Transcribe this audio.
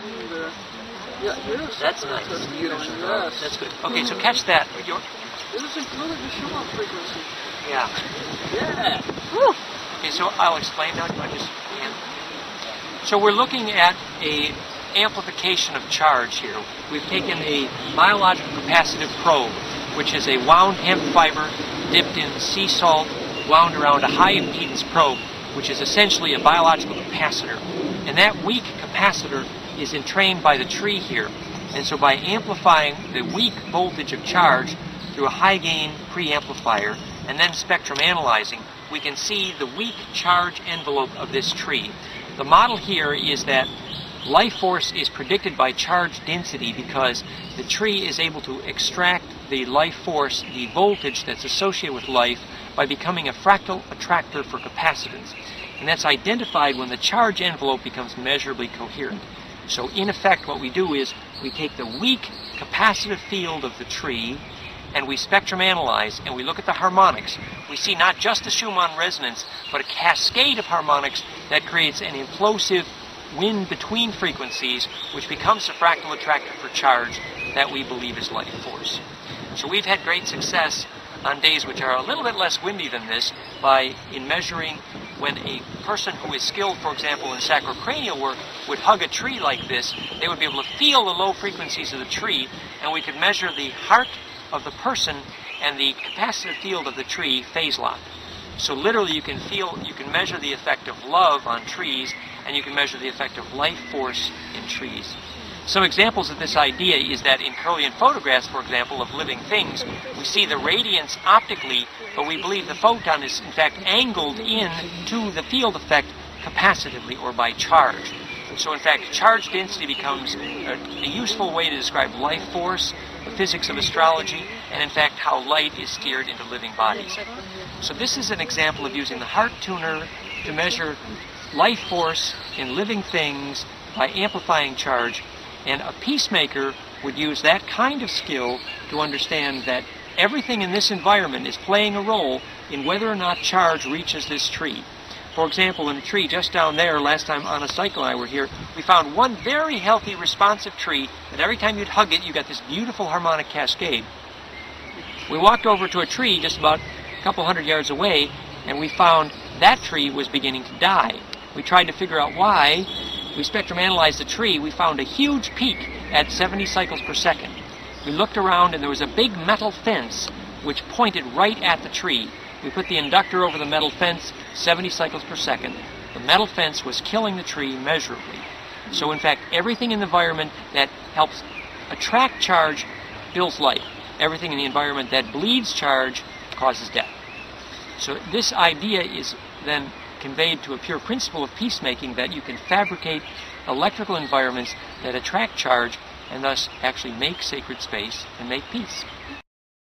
Yeah, yes. That's nice. Yes. That's good. Okay, so catch that. This is included the Schumann frequency. Yeah. Yeah. Woo. Okay, so I'll explain now. Do I just hand? So we're looking at a amplification of charge here. We've taken a biological capacitive probe, which is a wound hemp fiber dipped in sea salt, wound around a high impedance probe, which is essentially a biological capacitor. And that weak capacitor is entrained by the tree here. And so by amplifying the weak voltage of charge through a high gain preamplifier and then spectrum analyzing, we can see the weak charge envelope of this tree. The model here is that life force is predicted by charge density because the tree is able to extract the life force, the voltage that's associated with life, by becoming a fractal attractor for capacitance. And that's identified when the charge envelope becomes measurably coherent. So in effect what we do is we take the weak capacitive field of the tree and we spectrum analyze and we look at the harmonics. We see not just a Schumann resonance, but a cascade of harmonics that creates an implosive wind between frequencies, which becomes a fractal attractor for charge that we believe is life force. So we've had great success on days which are a little bit less windy than this in measuring when a person who is skilled, for example, in sacrocranial work would hug a tree like this, they would be able to feel the low frequencies of the tree, and we could measure the heart of the person and the capacitive field of the tree phase locked. So literally you can measure the effect of love on trees, and you can measure the effect of life force in trees. Some examples of this idea is that in Kirlian photographs, for example, of living things, we see the radiance optically, but we believe the photon is in fact angled in to the field effect capacitively or by charge. So in fact, charge density becomes a useful way to describe life force, the physics of astrology, and in fact how light is steered into living bodies. So this is an example of using the heart tuner to measure life force in living things by amplifying charge. And a peacemaker would use that kind of skill to understand that everything in this environment is playing a role in whether or not charge reaches this tree. For example, in a tree just down there, last time Anna Cycle and I were here, we found one very healthy, responsive tree that every time you'd hug it, you got this beautiful harmonic cascade. We walked over to a tree just about a couple hundred yards away, and we found that tree was beginning to die. We tried to figure out why. We spectrum analyzed the tree. We found a huge peak at 70 cycles per second. We looked around and there was a big metal fence which pointed right at the tree. We put the inductor over the metal fence, 70 cycles per second. The metal fence was killing the tree measurably. So in fact, everything in the environment that helps attract charge builds life. Everything in the environment that bleeds charge causes death. So this idea is then conveyed to a pure principle of peacemaking, that you can fabricate electrical environments that attract charge and thus actually make sacred space and make peace.